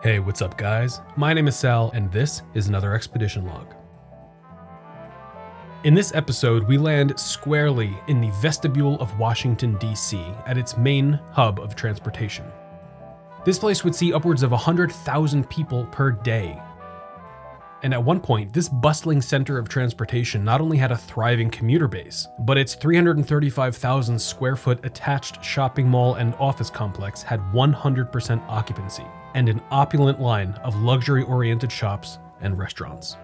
Hey, what's up guys? My name is Sal, and this is another expedition log. In this episode, we land squarely in the vestibule of Washington, D.C. at its main hub of transportation. This place would see upwards of 100,000 people per day. And at one point, this bustling center of transportation not only had a thriving commuter base, but its 335,000 square foot attached shopping mall and office complex had 100% occupancy, and an opulent line of luxury-oriented shops and restaurants.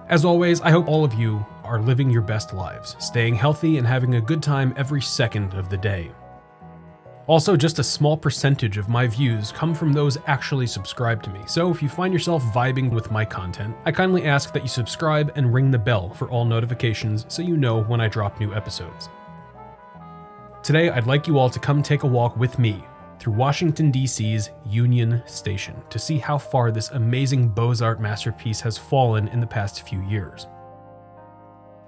As always, I hope all of you are living your best lives, staying healthy and having a good time every second of the day. Also, just a small percentage of my views come from those actually subscribed to me, so if you find yourself vibing with my content, I kindly ask that you subscribe and ring the bell for all notifications so you know when I drop new episodes. Today, I'd like you all to come take a walk with me through Washington, D.C.'s Union Station to see how far this amazing Beaux-Arts masterpiece has fallen in the past few years.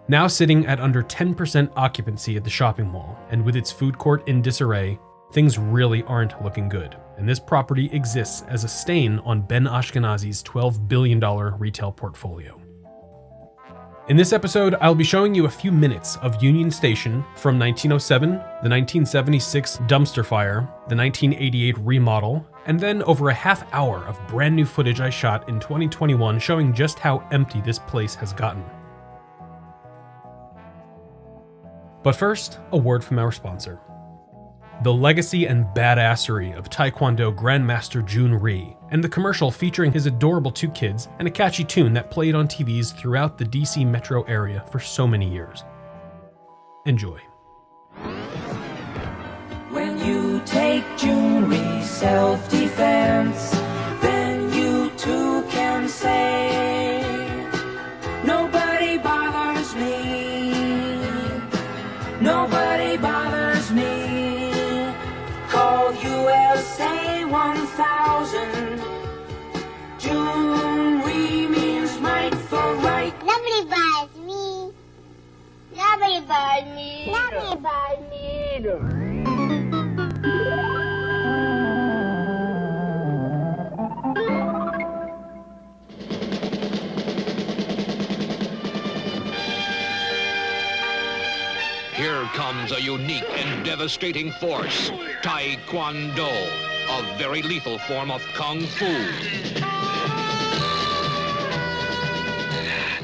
Now sitting at under 10% occupancy at the shopping mall, and with its food court in disarray, things really aren't looking good, and this property exists as a stain on Ben Ashkenazi's $12 billion retail portfolio. In this episode, I'll be showing you a few minutes of Union Station from 1907, the 1976 dumpster fire, the 1988 remodel, and then over a half hour of brand new footage I shot in 2021 showing just how empty this place has gotten. But first, a word from our sponsor. The legacy and badassery of Taekwondo Grandmaster Jun Ri, and the commercial featuring his adorable two kids and a catchy tune that played on TVs throughout the DC metro area for so many years. Enjoy. When you take Jun Ri's self-defense, then you too can say, nobody bothers me, nobody bothers me. Call USA 1000. Jun Ri means might for right. Nobody buys me. Nobody buys me. Nobody buys me. Here comes a unique and devastating force, Taekwondo, a very lethal form of Kung Fu.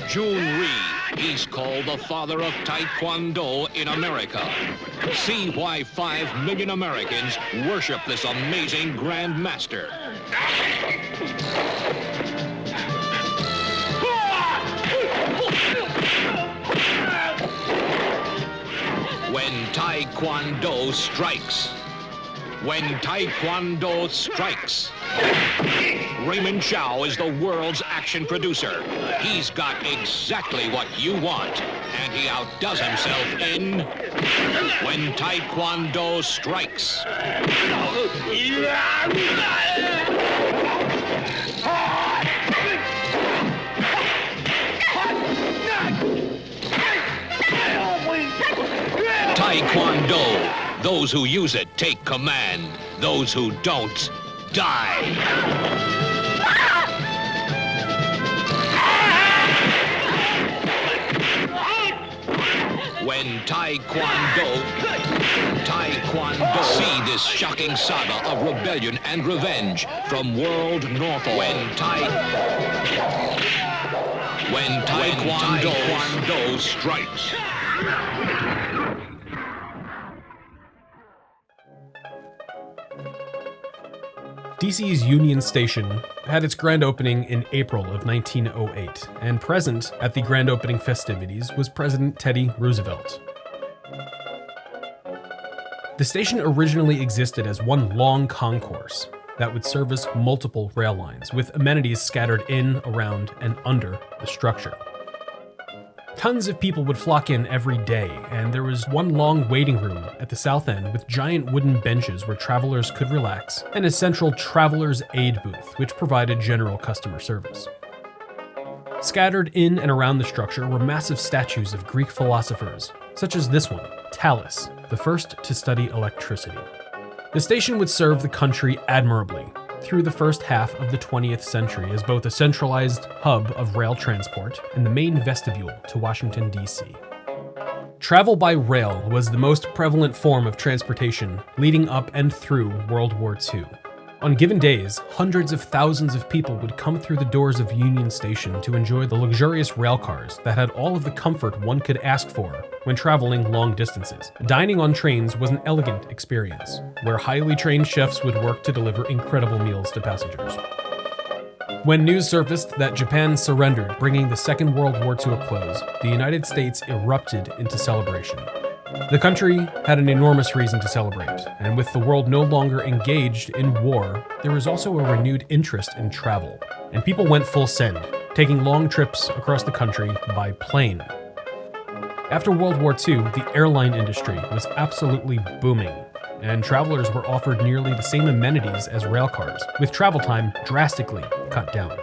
Jun Ri, he's called the father of Taekwondo in America. See why 5 million Americans worship this amazing Grand Master. When Taekwondo strikes. When Taekwondo strikes. Raymond Chow is the world's action producer. He's got exactly what you want, and he outdoes himself in When Taekwondo Strikes. Taekwondo. Those who use it take command. Those who don't, die. When Taekwondo. See this shocking saga of rebellion and revenge from World Norfolk. When Taekwondo strikes. DC's Union Station had its grand opening in April of 1908, and present at the grand opening festivities was President Teddy Roosevelt. The station originally existed as one long concourse that would service multiple rail lines, with amenities scattered in, around, and under the structure. Tons of people would flock in every day, and there was one long waiting room at the south end with giant wooden benches where travelers could relax, and a central traveler's aid booth, which provided general customer service. Scattered in and around the structure were massive statues of Greek philosophers, such as this one, Thales, the first to study electricity. The station would serve the country admirably, through the first half of the 20th century as both a centralized hub of rail transport and the main vestibule to Washington, D.C. Travel by rail was the most prevalent form of transportation leading up and through World War II. On given days, hundreds of thousands of people would come through the doors of Union Station to enjoy the luxurious rail cars that had all of the comfort one could ask for when traveling long distances. Dining on trains was an elegant experience, where highly trained chefs would work to deliver incredible meals to passengers. When news surfaced that Japan surrendered, bringing the Second World War to a close, the United States erupted into celebration. The country had an enormous reason to celebrate, and with the world no longer engaged in war, there was also a renewed interest in travel, and people went full send, taking long trips across the country by plane. After World War II, the airline industry was absolutely booming, and travelers were offered nearly the same amenities as railcars, with travel time drastically cut down.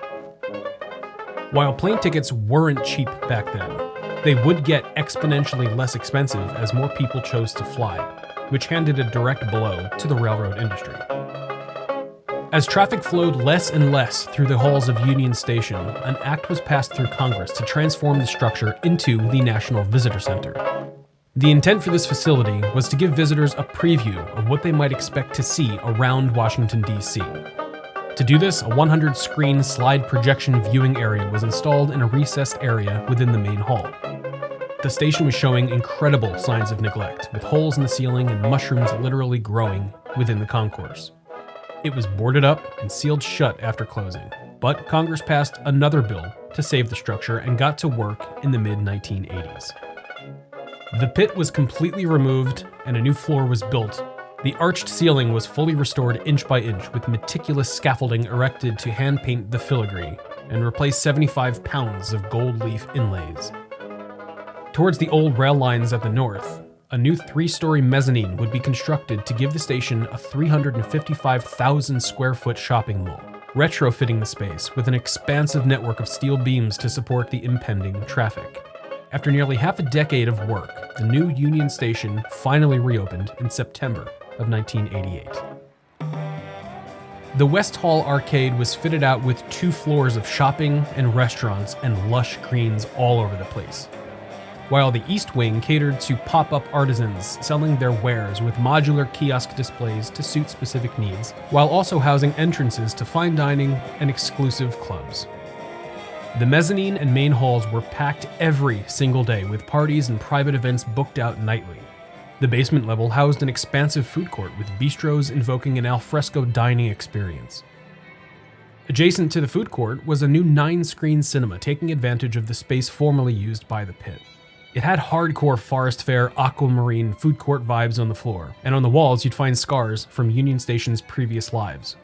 While plane tickets weren't cheap back then, they would get exponentially less expensive as more people chose to fly, which handed a direct blow to the railroad industry. As traffic flowed less and less through the halls of Union Station, an act was passed through Congress to transform the structure into the National Visitor Center. The intent for this facility was to give visitors a preview of what they might expect to see around Washington, D.C. To do this, a 100-screen slide projection viewing area was installed in a recessed area within the main hall. The station was showing incredible signs of neglect, with holes in the ceiling and mushrooms literally growing within the concourse. It was boarded up and sealed shut after closing, but Congress passed another bill to save the structure and got to work in the mid-1980s. The pit was completely removed and a new floor was built. The arched ceiling was fully restored inch by inch with meticulous scaffolding erected to hand paint the filigree and replace 75 pounds of gold leaf inlays. Towards the old rail lines at the north, a new 3-story mezzanine would be constructed to give the station a 355,000 square foot shopping mall, retrofitting the space with an expansive network of steel beams to support the impending traffic. After nearly half a decade of work, the new Union Station finally reopened in September of 1988. The West Hall Arcade was fitted out with 2 floors of shopping and restaurants and lush greens all over the place, while the East Wing catered to pop-up artisans selling their wares with modular kiosk displays to suit specific needs, while also housing entrances to fine dining and exclusive clubs. The mezzanine and main halls were packed every single day with parties and private events booked out nightly. The basement level housed an expansive food court with bistros invoking an alfresco dining experience. Adjacent to the food court was a new 9-screen cinema taking advantage of the space formerly used by the pit. It had hardcore Forest Fair aquamarine food court vibes on the floor, and on the walls you'd find scars from Union Station's previous lives.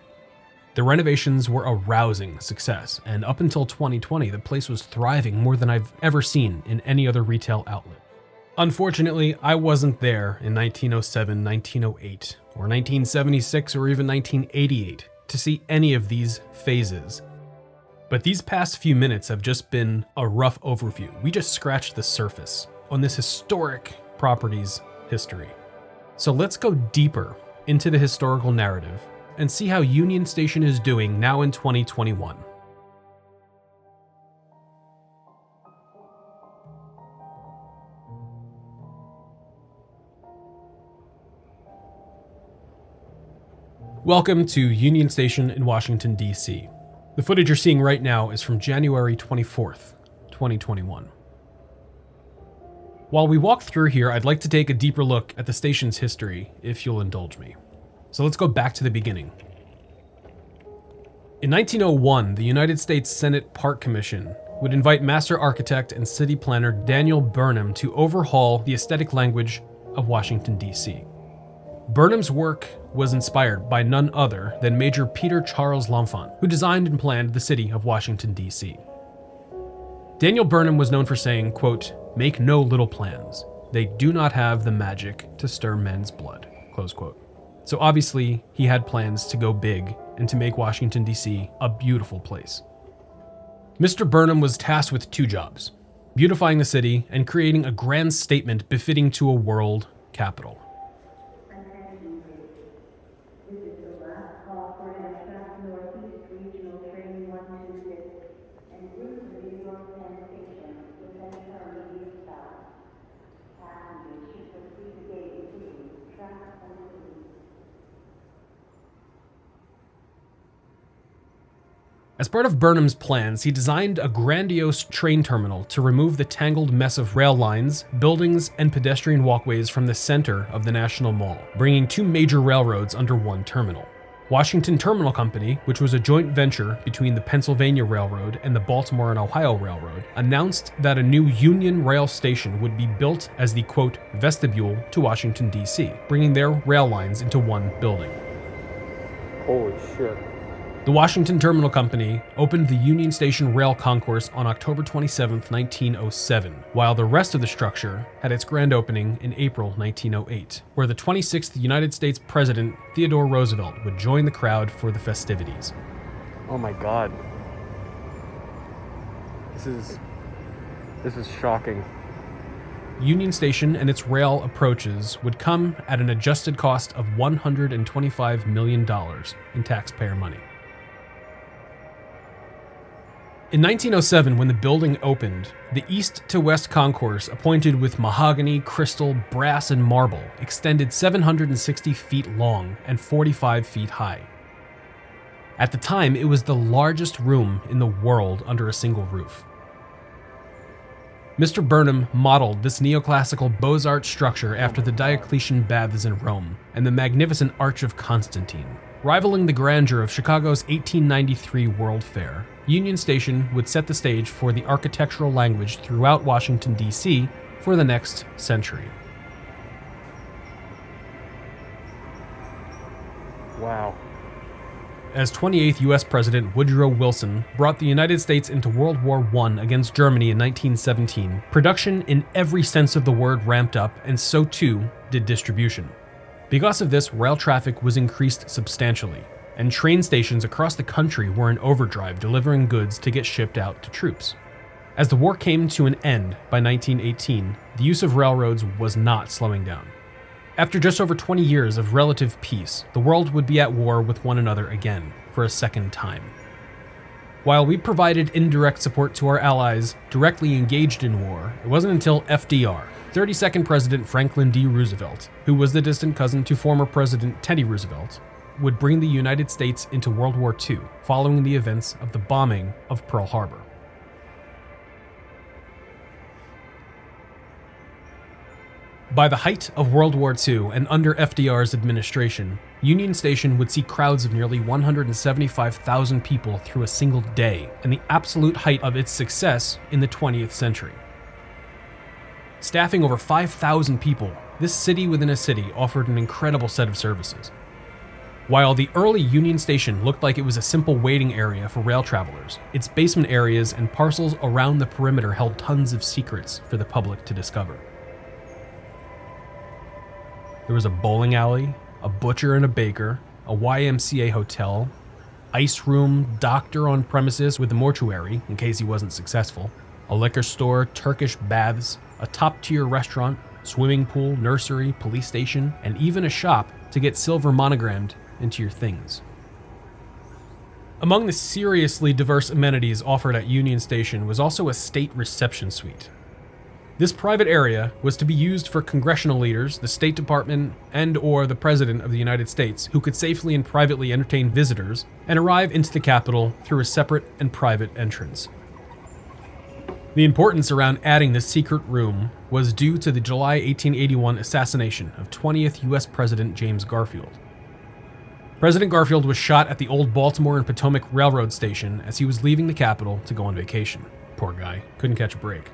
The renovations were a rousing success, and up until 2020 the place was thriving more than I've ever seen in any other retail outlet. Unfortunately, I wasn't there in 1907, 1908, or 1976, or even 1988 to see any of these phases. But these past few minutes have just been a rough overview. We just scratched the surface on this historic property's history. So let's go deeper into the historical narrative and see how Union Station is doing now in 2021. Welcome to Union Station in Washington, D.C. The footage you're seeing right now is from January 24th, 2021. While we walk through here, I'd like to take a deeper look at the station's history, if you'll indulge me. So let's go back to the beginning. In 1901, the United States Senate Park Commission would invite master architect and city planner Daniel Burnham to overhaul the aesthetic language of Washington, D.C. Burnham's work was inspired by none other than Major Peter Charles L'Enfant, who designed and planned the city of Washington, D.C. Daniel Burnham was known for saying, quote, "Make no little plans. They do not have the magic to stir men's blood," close quote. So obviously, he had plans to go big and to make Washington, D.C. a beautiful place. Mr. Burnham was tasked with 2 jobs: beautifying the city and creating a grand statement befitting to a world capital. As part of Burnham's plans, he designed a grandiose train terminal to remove the tangled mess of rail lines, buildings, and pedestrian walkways from the center of the National Mall, bringing two major railroads under one terminal. Washington Terminal Company, which was a joint venture between the Pennsylvania Railroad and the Baltimore and Ohio Railroad, announced that a new Union Rail station would be built as the, quote, vestibule to Washington, D.C., bringing their rail lines into one building. Holy shit. The Washington Terminal Company opened the Union Station Rail Concourse on October 27, 1907, while the rest of the structure had its grand opening in April 1908, where the 26th United States President Theodore Roosevelt would join the crowd for the festivities. Oh my god. This is shocking. Union Station and its rail approaches would come at an adjusted cost of $125 million in taxpayer money. In 1907, when the building opened, the east to west concourse, appointed with mahogany, crystal, brass, and marble, extended 760 feet long and 45 feet high. At the time, it was the largest room in the world under a single roof. Mr. Burnham modeled this neoclassical Beaux-Arts structure after the Diocletian Baths in Rome and the magnificent Arch of Constantine. Rivaling the grandeur of Chicago's 1893 World Fair, Union Station would set the stage for the architectural language throughout Washington, D.C. for the next century. Wow. As 28th U.S. President Woodrow Wilson brought the United States into World War I against Germany in 1917, production in every sense of the word ramped up, and so too did distribution. Because of this, rail traffic was increased substantially, and train stations across the country were in overdrive delivering goods to get shipped out to troops. As the war came to an end by 1918, the use of railroads was not slowing down. After just over 20 years of relative peace, the world would be at war with one another again, for a second time. While we provided indirect support to our allies directly engaged in war, it wasn't until FDR, 32nd President Franklin D. Roosevelt, who was the distant cousin to former President Teddy Roosevelt, would bring the United States into World War II, following the events of the bombing of Pearl Harbor. By the height of World War II and under FDR's administration, Union Station would see crowds of nearly 175,000 people through a single day, and the absolute height of its success in the 20th century. Staffing over 5,000 people, this city within a city offered an incredible set of services. While the early Union Station looked like it was a simple waiting area for rail travelers, its basement areas and parcels around the perimeter held tons of secrets for the public to discover. There was a bowling alley, a butcher and a baker, a YMCA hotel, ice room, doctor on premises with a mortuary in case he wasn't successful, a liquor store, Turkish baths, a top-tier restaurant, swimming pool, nursery, police station, and even a shop to get silver monogrammed into your things. Among the seriously diverse amenities offered at Union Station was also a state reception suite. This private area was to be used for congressional leaders, the State Department, and/or the President of the United States, who could safely and privately entertain visitors and arrive into the Capitol through a separate and private entrance. The importance around adding this secret room was due to the July 1881 assassination of 20th U.S. President James Garfield. President Garfield was shot at the old Baltimore and Potomac Railroad station as he was leaving the Capitol to go on vacation. Poor guy, couldn't catch a break.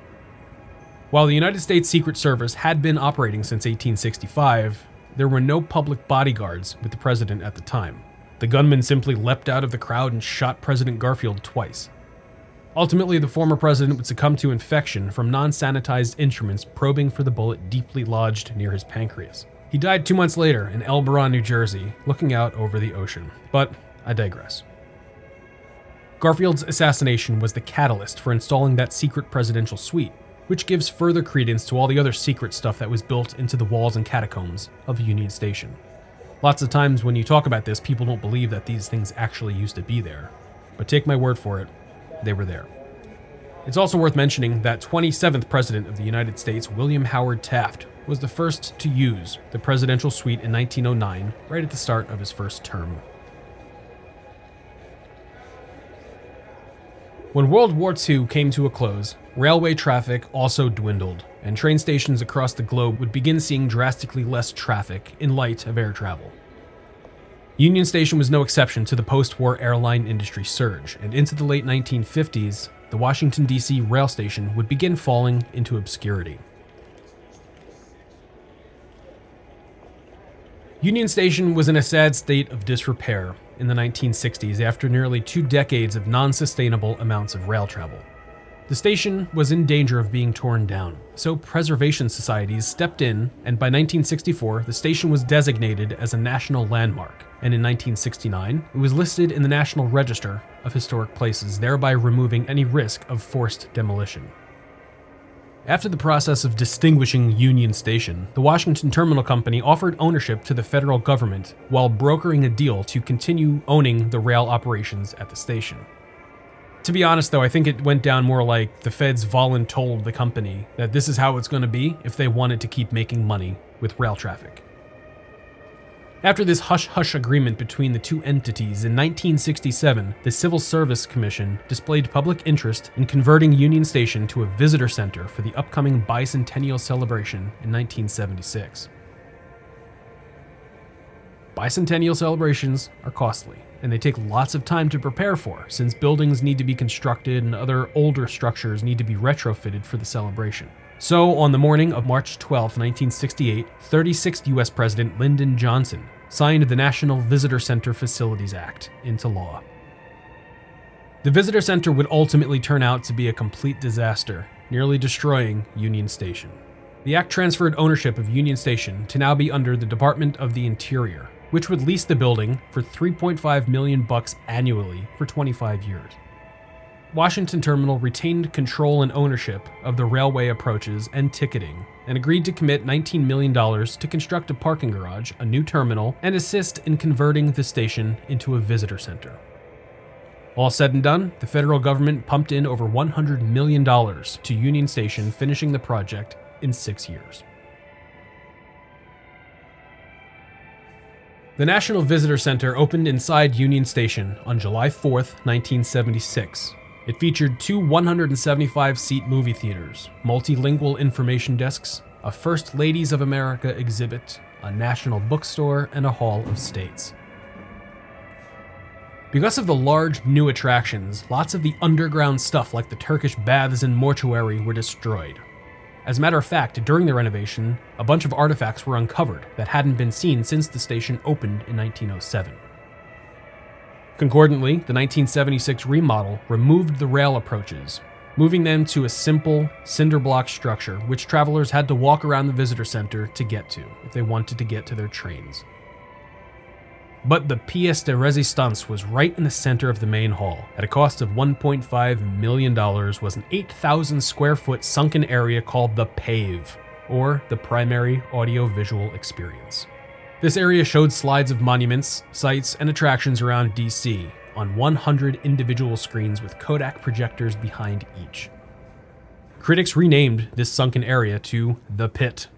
While the United States Secret Service had been operating since 1865, there were no public bodyguards with the president at the time. The gunman simply leapt out of the crowd and shot President Garfield twice. Ultimately, the former president would succumb to infection from non-sanitized instruments probing for the bullet deeply lodged near his pancreas. He died 2 months later in Elberon, New Jersey, looking out over the ocean. But I digress. Garfield's assassination was the catalyst for installing that secret presidential suite, which gives further credence to all the other secret stuff that was built into the walls and catacombs of Union Station. Lots of times when you talk about this, people don't believe that these things actually used to be there. But take my word for it, they were there. It's also worth mentioning that 27th President of the United States, William Howard Taft, was the first to use the presidential suite in 1909, right at the start of his first term. When World War II came to a close, railway traffic also dwindled, and train stations across the globe would begin seeing drastically less traffic in light of air travel. Union Station was no exception to the post-war airline industry surge, and into the late 1950s, the Washington, D.C. rail station would begin falling into obscurity. Union Station was in a sad state of disrepair in the 1960s after nearly 2 decades of non-sustainable amounts of rail travel. The station was in danger of being torn down, so preservation societies stepped in, and by 1964, the station was designated as a national landmark, and in 1969, it was listed in the National Register of Historic Places, thereby removing any risk of forced demolition. After the process of distinguishing Union Station, the Washington Terminal Company offered ownership to the federal government while brokering a deal to continue owning the rail operations at the station. To be honest though, I think it went down more like the feds voluntold the company that this is how it's going to be if they wanted to keep making money with rail traffic. After this hush-hush agreement between the two entities in 1967, the Civil Service Commission displayed public interest in converting Union Station to a visitor center for the upcoming bicentennial celebration in 1976. Bicentennial celebrations are costly, and they take lots of time to prepare for, since buildings need to be constructed and other older structures need to be retrofitted for the celebration. So, on the morning of March 12, 1968, 36th U.S. President Lyndon Johnson signed the National Visitor Center Facilities Act into law. The Visitor Center would ultimately turn out to be a complete disaster, nearly destroying Union Station. The act transferred ownership of Union Station to now be under the Department of the Interior, which would lease the building for $3.5 million annually for 25 years. Washington Terminal retained control and ownership of the railway approaches and ticketing, and agreed to commit $19 million to construct a parking garage, a new terminal, and assist in converting the station into a visitor center. All said and done, the federal government pumped in over $100 million to Union Station, finishing the project in 6 years. The National Visitor Center opened inside Union Station on July 4th, 1976. It featured 2 175-seat movie theaters, multilingual information desks, a First Ladies of America exhibit, a national bookstore, and a Hall of States. Because of the large new attractions, lots of the underground stuff like the Turkish baths and mortuary were destroyed. As a matter of fact, during the renovation, a bunch of artifacts were uncovered that hadn't been seen since the station opened in 1907. Concordantly, the 1976 remodel removed the rail approaches, moving them to a simple cinder block structure which travelers had to walk around the visitor center to get to if they wanted to get to their trains. But the pièce de résistance was right in the center of the main hall. At a cost of $1.5 million was an 8,000 square foot sunken area called the PAVE, or the Primary Audio-Visual Experience. This area showed slides of monuments, sites, and attractions around DC on 100 individual screens with Kodak projectors behind each. Critics renamed this sunken area to The Pit,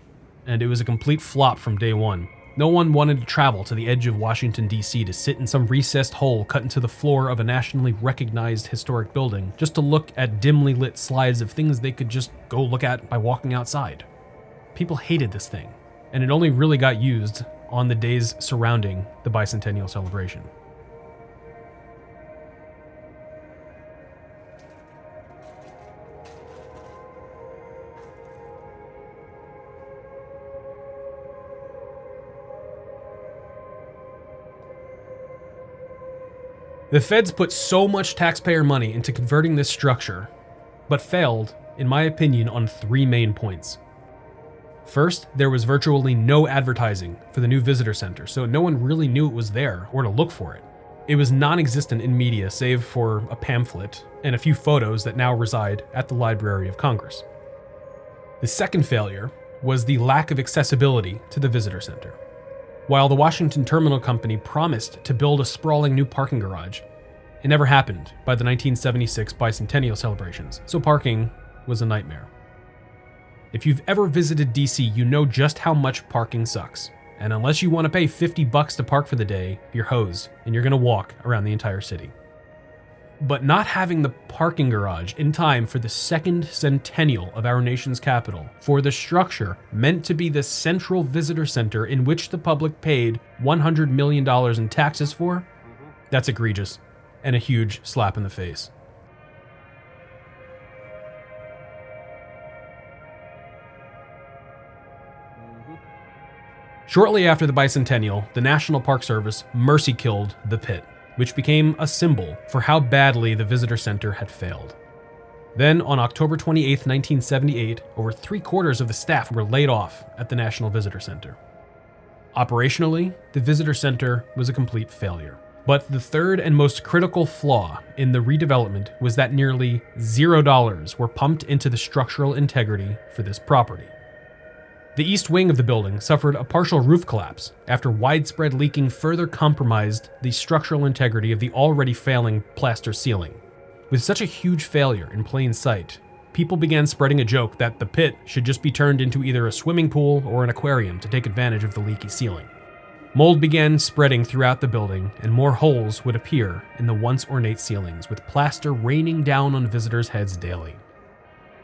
and it was a complete flop from day one. No one wanted to travel to the edge of Washington, D.C. to sit in some recessed hole cut into the floor of a nationally recognized historic building just to look at dimly lit slides of things they could just go look at by walking outside. People hated this thing, and it only really got used on the days surrounding the bicentennial celebration. The feds put so much taxpayer money into converting this structure, but failed, in my opinion, on 3 main points. First, there was virtually no advertising for the new visitor center, so no one really knew it was there or to look for it. It was non-existent in media save for a pamphlet and a few photos that now reside at the Library of Congress. The second failure was the lack of accessibility to the visitor center. While the Washington Terminal Company promised to build a sprawling new parking garage, It never happened by the 1976 bicentennial celebrations, so parking was a nightmare. If you've ever visited DC, you know just how much parking sucks. And unless you want to pay $50 to park for the day, you're hosed and you're going to walk around the entire city. But not having the parking garage in time for the second centennial of our nation's capital, for the structure meant to be the central visitor center in which the public paid $100 million in taxes for, that's egregious and a huge slap in the face. Shortly after the bicentennial, the National Park Service mercy-killed the pit, which became a symbol for how badly the visitor center had failed. Then, on October 28, 1978, over 3/4 of the staff were laid off at the National Visitor Center. Operationally, the visitor center was a complete failure. But the third and most critical flaw in the redevelopment was that nearly $0 were pumped into the structural integrity for this property. The east wing of the building suffered a partial roof collapse after widespread leaking further compromised the structural integrity of the already failing plaster ceiling. With such a huge failure in plain sight, people began spreading a joke that the pit should just be turned into either a swimming pool or an aquarium to take advantage of the leaky ceiling. Mold began spreading throughout the building, and more holes would appear in the once ornate ceilings, with plaster raining down on visitors' heads daily.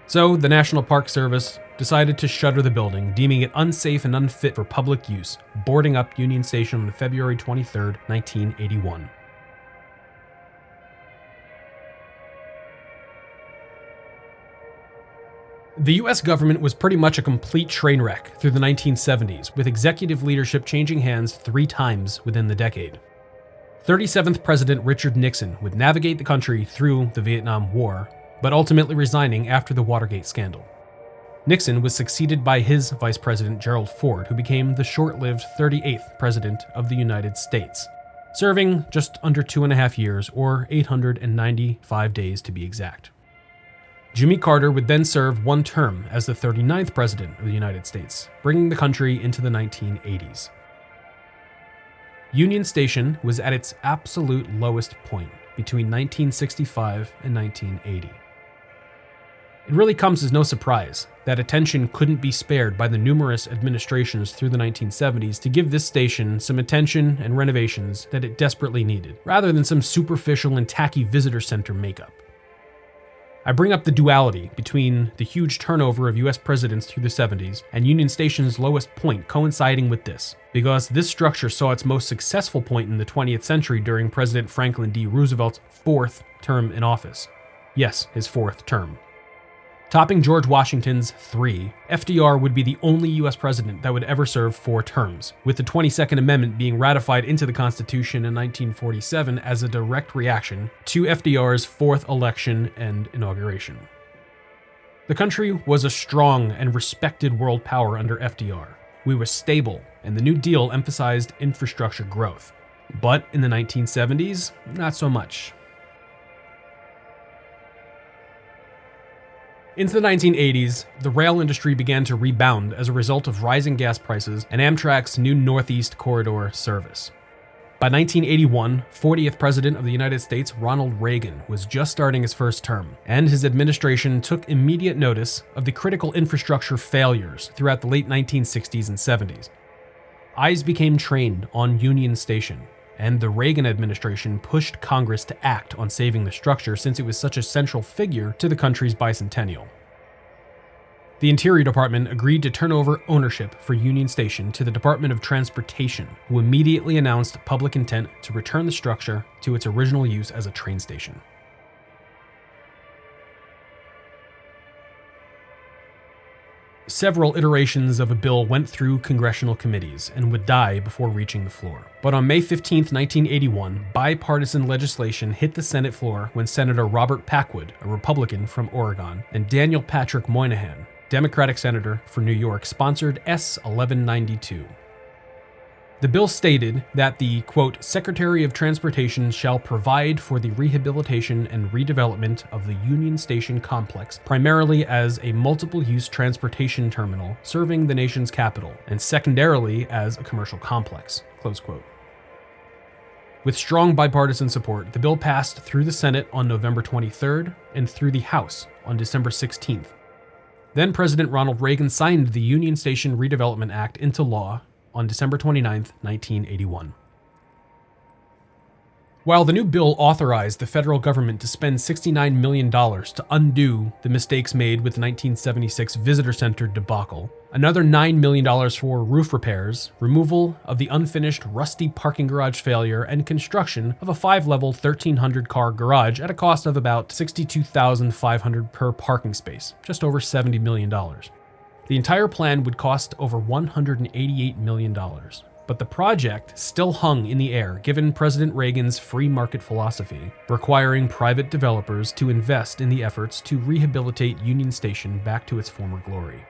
So, the National Park Service decided to shutter the building, deeming it unsafe and unfit for public use, boarding up Union Station on February 23, 1981. The US government was pretty much a complete train wreck through the 1970s, with executive leadership changing hands 3 times within the decade. 37th President Richard Nixon would navigate the country through the Vietnam War, but ultimately resigning after the Watergate scandal. Nixon was succeeded by his Vice President Gerald Ford, who became the short-lived 38th President of the United States, serving just under 2.5 years, or 895 days to be exact. Jimmy Carter would then serve 1 term as the 39th President of the United States, bringing the country into the 1980s. Union Station was at its absolute lowest point between 1965 and 1980. It really comes as no surprise that attention couldn't be spared by the numerous administrations through the 1970s to give this station some attention and renovations that it desperately needed, rather than some superficial and tacky visitor center makeup. I bring up the duality between the huge turnover of US presidents through the 70s and Union Station's lowest point coinciding with this, because this structure saw its most successful point in the 20th century during President Franklin D. Roosevelt's 4th term in office. Yes, his 4th term. Topping George Washington's 3, FDR would be the only US president that would ever serve 4 terms, with the 22nd Amendment being ratified into the Constitution in 1947 as a direct reaction to FDR's 4th election and inauguration. The country was a strong and respected world power under FDR. We were stable, and the New Deal emphasized infrastructure growth. But in the 1970s, not so much. Into the 1980s, the rail industry began to rebound as a result of rising gas prices and Amtrak's new Northeast Corridor service. By 1981, 40th President of the United States, Ronald Reagan, was just starting his first term, and his administration took immediate notice of the critical infrastructure failures throughout the late 1960s and 70s. Eyes became trained on Union Station, and the Reagan administration pushed Congress to act on saving the structure since it was such a central figure to the country's bicentennial. The Interior Department agreed to turn over ownership for Union Station to the Department of Transportation, who immediately announced public intent to return the structure to its original use as a train station. Several iterations of a bill went through congressional committees and would die before reaching the floor. But on May 15, 1981, bipartisan legislation hit the Senate floor when Senator Robert Packwood, a Republican from Oregon, and Daniel Patrick Moynihan, Democratic senator for New York, sponsored S. 1192. The bill stated that the, quote, Secretary of Transportation shall provide for the rehabilitation and redevelopment of the Union Station complex, primarily as a multiple-use transportation terminal serving the nation's capital, and secondarily as a commercial complex, close quote. With strong bipartisan support, the bill passed through the Senate on November 23rd and through the House on December 16th. Then President Ronald Reagan signed the Union Station Redevelopment Act into law on December 29th, 1981. While the new bill authorized the federal government to spend $69 million to undo the mistakes made with the 1976 Visitor Center debacle, another $9 million for roof repairs, removal of the unfinished rusty parking garage failure, and construction of a 5-level 1,300-car garage at a cost of about $62,500 per parking space, just over $70 million. The entire plan would cost over $188 million. But the project still hung in the air given President Reagan's free market philosophy, requiring private developers to invest in the efforts to rehabilitate Union Station back to its former glory.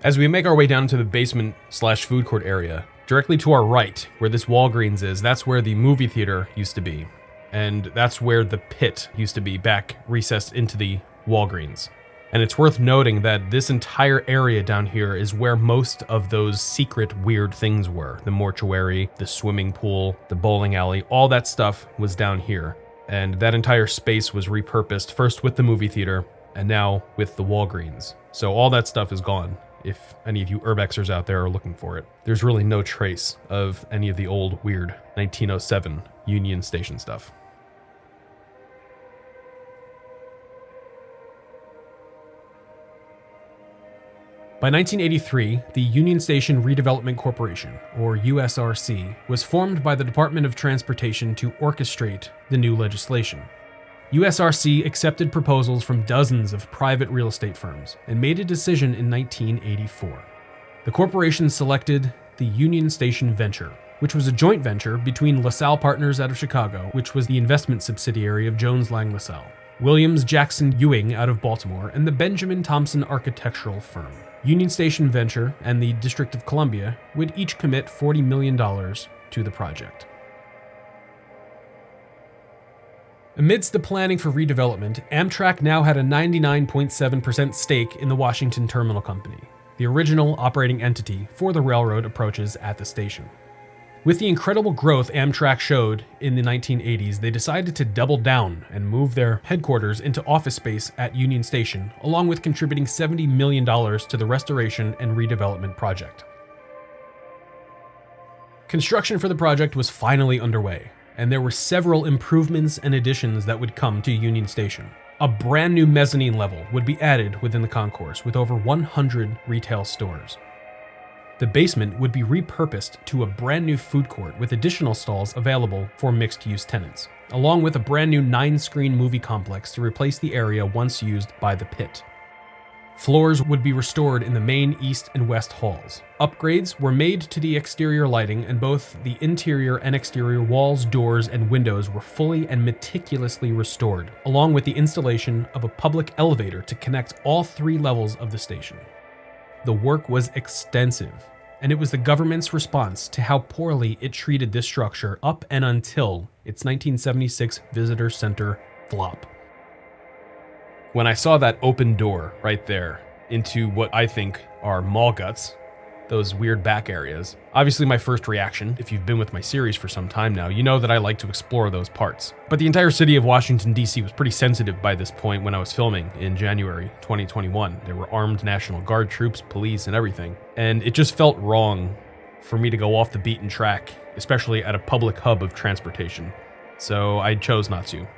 As we make our way down to the basement/food court area, directly to our right, where this Walgreens is, that's where the movie theater used to be. And that's where the pit used to be, back recessed into the Walgreens. And it's worth noting that this entire area down here is where most of those secret weird things were. The mortuary, the swimming pool, the bowling alley, all that stuff was down here. And that entire space was repurposed, first with the movie theater, and now with the Walgreens. So all that stuff is gone, if any of you urbexers out there are looking for it. There's really no trace of any of the old, weird 1907 Union Station stuff. By 1983, the Union Station Redevelopment Corporation, or USRC, was formed by the Department of Transportation to orchestrate the new legislation. USRC accepted proposals from dozens of private real estate firms and made a decision in 1984. The corporation selected the Union Station Venture, which was a joint venture between LaSalle Partners out of Chicago, which was the investment subsidiary of Jones Lang LaSalle, Williams Jackson Ewing out of Baltimore, and the Benjamin Thompson architectural firm. Union Station Venture and the District of Columbia would each commit $40 million to the project. Amidst the planning for redevelopment, Amtrak now had a 99.7% stake in the Washington Terminal Company, the original operating entity for the railroad approaches at the station. With the incredible growth Amtrak showed in the 1980s, they decided to double down and move their headquarters into office space at Union Station, along with contributing $70 million to the restoration and redevelopment project. Construction for the project was finally underway, and there were several improvements and additions that would come to Union Station. A brand new mezzanine level would be added within the concourse with over 100 retail stores. The basement would be repurposed to a brand new food court with additional stalls available for mixed-use tenants, along with a brand new 9-screen movie complex to replace the area once used by the pit. Floors would be restored in the main east and west halls. Upgrades were made to the exterior lighting, and both the interior and exterior walls, doors, and windows were fully and meticulously restored, along with the installation of a public elevator to connect all 3 levels of the station. The work was extensive, and it was the government's response to how poorly it treated this structure up and until its 1976 Visitor Center flop. When I saw that open door right there into what I think are mall guts, those weird back areas, obviously my first reaction, if you've been with my series for some time now, you know that I like to explore those parts. But the entire city of Washington, D.C. was pretty sensitive by this point when I was filming in January 2021. There were armed National Guard troops, police, and everything. And it just felt wrong for me to go off the beaten track, especially at a public hub of transportation. So I chose not to.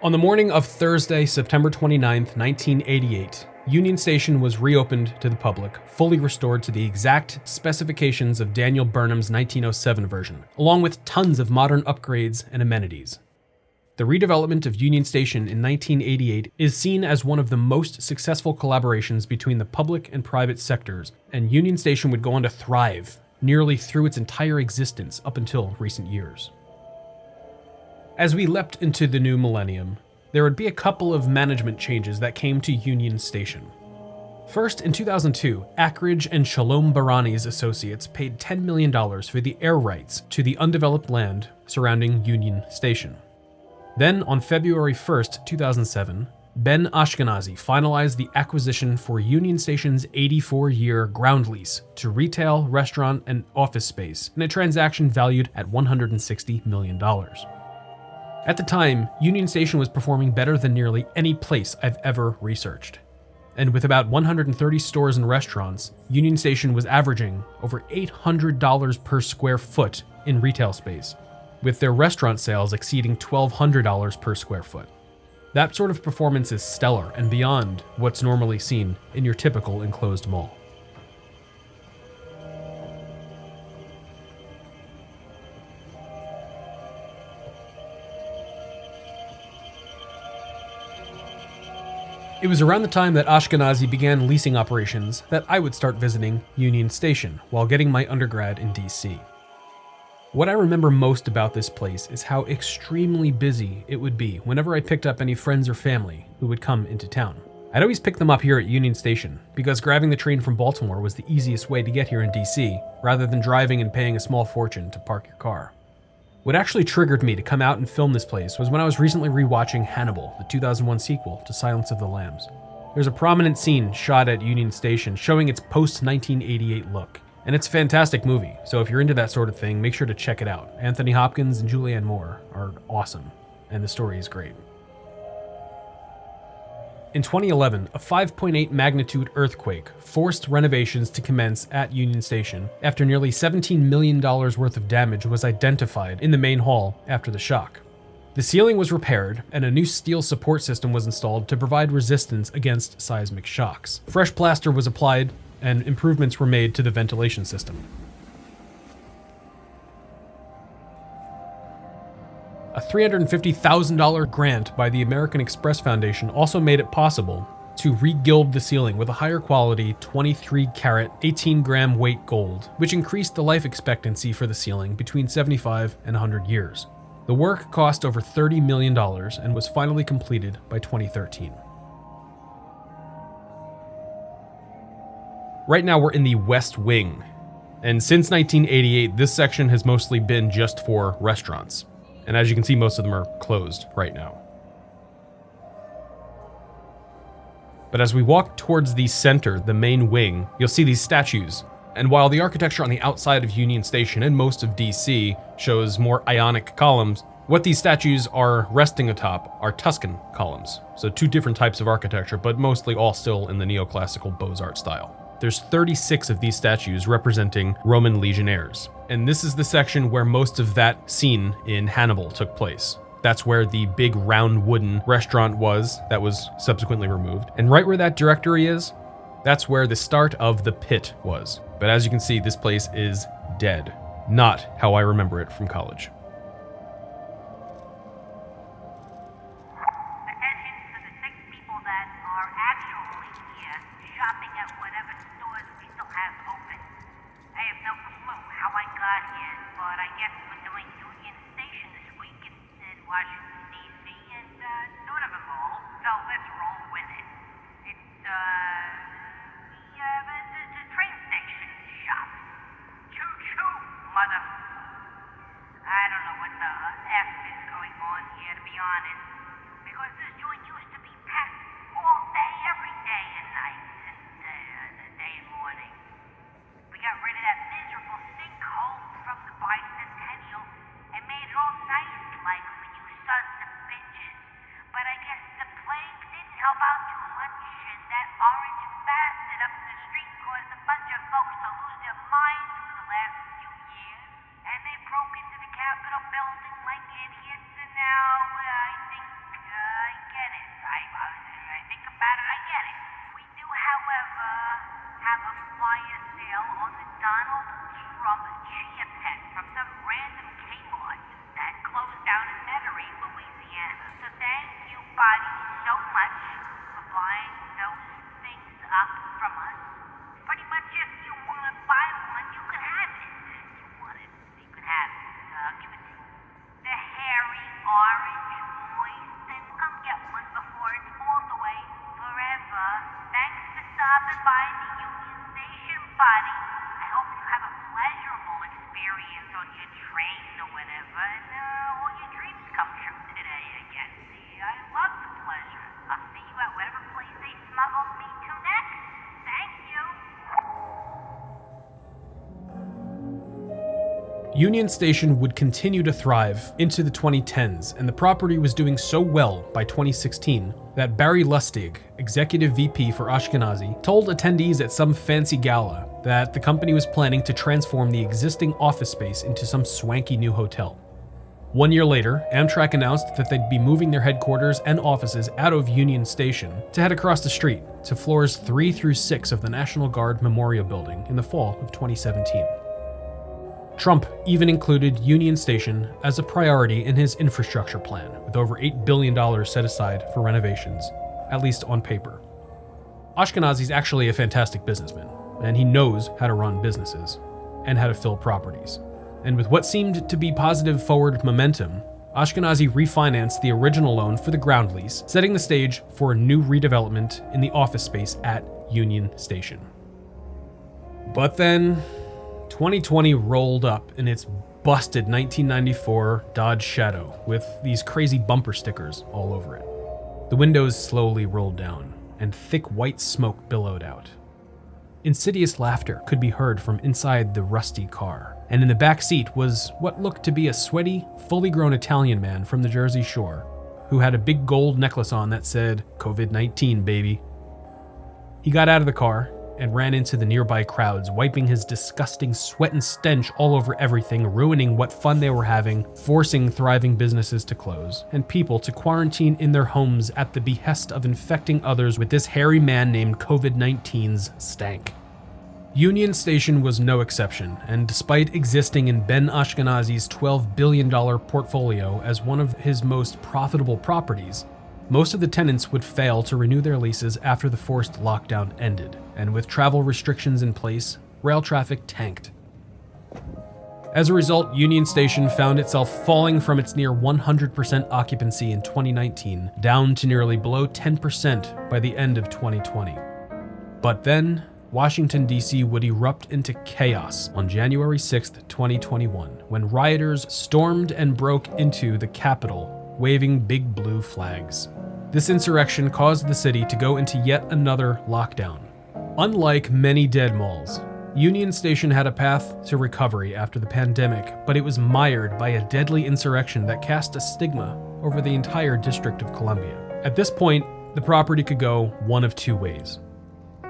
On the morning of Thursday, September 29, 1988, Union Station was reopened to the public, fully restored to the exact specifications of Daniel Burnham's 1907 version, along with tons of modern upgrades and amenities. The redevelopment of Union Station in 1988 is seen as one of the most successful collaborations between the public and private sectors, and Union Station would go on to thrive nearly through its entire existence up until recent years. As we leapt into the new millennium, there would be a couple of management changes that came to Union Station. First, in 2002, Ackridge and Shalom Barani's associates paid $10 million for the air rights to the undeveloped land surrounding Union Station. Then, on February 1st, 2007, Ben Ashkenazi finalized the acquisition for Union Station's 84-year ground lease to retail, restaurant, and office space in a transaction valued at $160 million. At the time, Union Station was performing better than nearly any place I've ever researched. And with about 130 stores and restaurants, Union Station was averaging over $800 per square foot in retail space, with their restaurant sales exceeding $1,200 per square foot. That sort of performance is stellar and beyond what's normally seen in your typical enclosed mall. It was around the time that Ashkenazi began leasing operations that I would start visiting Union Station while getting my undergrad in DC. What I remember most about this place is how extremely busy it would be whenever I picked up any friends or family who would come into town. I'd always pick them up here at Union Station because grabbing the train from Baltimore was the easiest way to get here in DC, rather than driving and paying a small fortune to park your car. What actually triggered me to come out and film this place was when I was recently rewatching Hannibal, the 2001 sequel to Silence of the Lambs. There's a prominent scene shot at Union Station showing its post-1988 look. And it's a fantastic movie, so if you're into that sort of thing, make sure to check it out. Anthony Hopkins and Julianne Moore are awesome, and the story is great. In 2011, a 5.8 magnitude earthquake forced renovations to commence at Union Station after nearly $17 million worth of damage was identified in the main hall after the shock. The ceiling was repaired, and a new steel support system was installed to provide resistance against seismic shocks. Fresh plaster was applied, and improvements were made to the ventilation system. A $350,000 grant by the American Express Foundation also made it possible to re-gild the ceiling with a higher quality 23-carat, 18-gram weight gold, which increased the life expectancy for the ceiling between 75 and 100 years. The work cost over $30 million and was finally completed by 2013. Right now we're in the West Wing, and since 1988, this section has mostly been just for restaurants. And as you can see, most of them are closed right now. But as we walk towards the center, the main wing, you'll see these statues. And while the architecture on the outside of Union Station and most of DC shows more Ionic columns, what these statues are resting atop are Tuscan columns. So two different types of architecture, but mostly all still in the neoclassical Beaux-Arts style. There's 36 of these statues representing Roman legionnaires. And this is the section where most of that scene in Hannibal took place. That's where the big round wooden restaurant was that was subsequently removed. And right where that directory is, that's where the start of the pit was. But as you can see, this place is dead. Not how I remember it from college. All your dreams come true today, I guess. See, I love the pleasure. I'll see you Union Station would continue to thrive into the 2010s, and the property was doing so well by 2016 that Barry Lustig, executive VP for Ashkenazi, told attendees at some fancy gala that the company was planning to transform the existing office space into some swanky new hotel. 1 year later, Amtrak announced that they'd be moving their headquarters and offices out of Union Station to head across the street to floors 3 through 6 of the National Guard Memorial Building in the fall of 2017. Trump even included Union Station as a priority in his infrastructure plan, with over $8 billion set aside for renovations, at least on paper. Ashkenazi's actually a fantastic businessman, and he knows how to run businesses and how to fill properties. And with what seemed to be positive forward momentum, Ashkenazi refinanced the original loan for the ground lease, setting the stage for a new redevelopment in the office space at Union Station. But then 2020 rolled up in its busted 1994 Dodge Shadow with these crazy bumper stickers all over it. The windows slowly rolled down, and thick white smoke billowed out. Insidious laughter could be heard from inside the rusty car, and in the back seat was what looked to be a sweaty, fully grown Italian man from the Jersey Shore, who had a big gold necklace on that said, "COVID-19, baby." He got out of the car and ran into the nearby crowds, wiping his disgusting sweat and stench all over everything, ruining what fun they were having, forcing thriving businesses to close, and people to quarantine in their homes at the behest of infecting others with this hairy man named COVID-19's stank. Union Station was no exception, and despite existing in Ben Ashkenazi's $12 billion portfolio as one of his most profitable properties, most of the tenants would fail to renew their leases after the forced lockdown ended, and with travel restrictions in place, rail traffic tanked. As a result, Union Station found itself falling from its near 100% occupancy in 2019 down to nearly below 10% by the end of 2020. But then, Washington, D.C. would erupt into chaos on January 6, 2021, when rioters stormed and broke into the Capitol, waving big blue flags. This insurrection caused the city to go into yet another lockdown. Unlike many dead malls, Union Station had a path to recovery after the pandemic, but it was mired by a deadly insurrection that cast a stigma over the entire District of Columbia. At this point, the property could go one of two ways.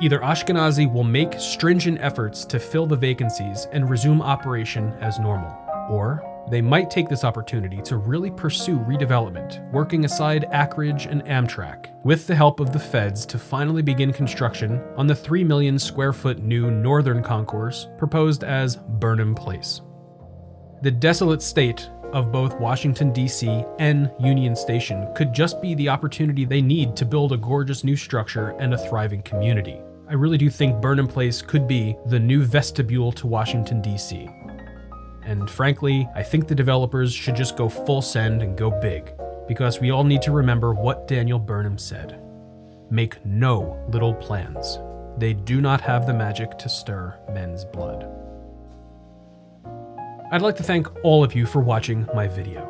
Either Ashkenazi will make stringent efforts to fill the vacancies and resume operation as normal, or they might take this opportunity to really pursue redevelopment, working aside Akridge and Amtrak, with the help of the feds to finally begin construction on the 3 million square foot new northern concourse proposed as Burnham Place. The desolate state of both Washington, D.C. and Union Station could just be the opportunity they need to build a gorgeous new structure and a thriving community. I really do think Burnham Place could be the new vestibule to Washington, D.C. And frankly, I think the developers should just go full send and go big, because we all need to remember what Daniel Burnham said. Make no little plans. They do not have the magic to stir men's blood. I'd like to thank all of you for watching my video.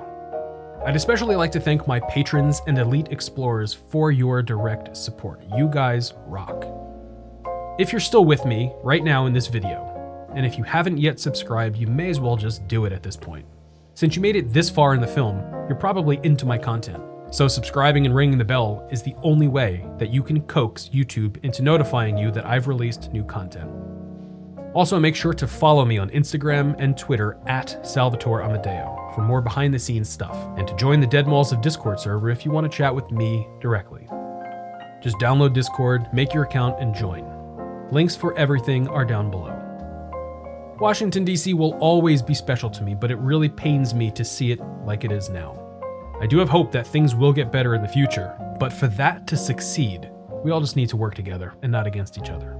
I'd especially like to thank my patrons and elite explorers for your direct support. You guys rock. If you're still with me right now in this video, and if you haven't yet subscribed, you may as well just do it at this point. Since you made it this far in the film, you're probably into my content. So subscribing and ringing the bell is the only way that you can coax YouTube into notifying you that I've released new content. Also, make sure to follow me on Instagram and Twitter at Salvatore Amadeo for more behind the scenes stuff, and to join the Dead Malls of Discord server if you want to chat with me directly. Just download Discord, make your account, and join. Links for everything are down below. Washington, D.C. will always be special to me, but it really pains me to see it like it is now. I do have hope that things will get better in the future, but for that to succeed, we all just need to work together and not against each other.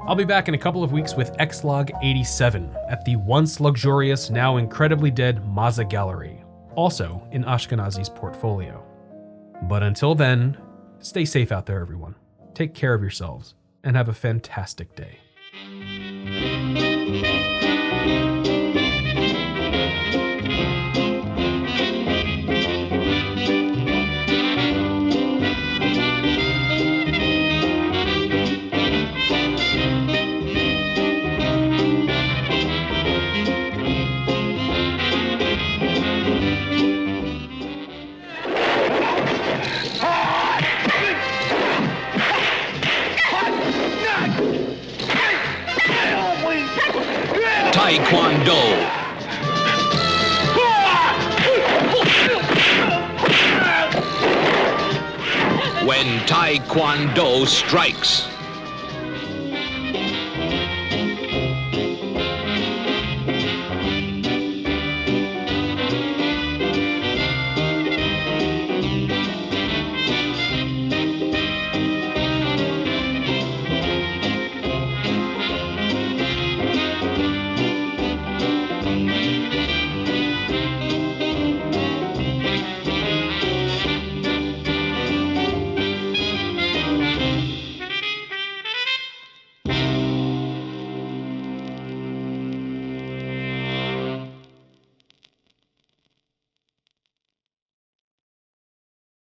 I'll be back in a couple of weeks with ExLog 87 at the once luxurious, now incredibly dead Maza Gallery, also in Ashkenazi's portfolio. But until then, stay safe out there, everyone. Take care of yourselves, and have a fantastic day. Taekwondo. When Taekwondo strikes.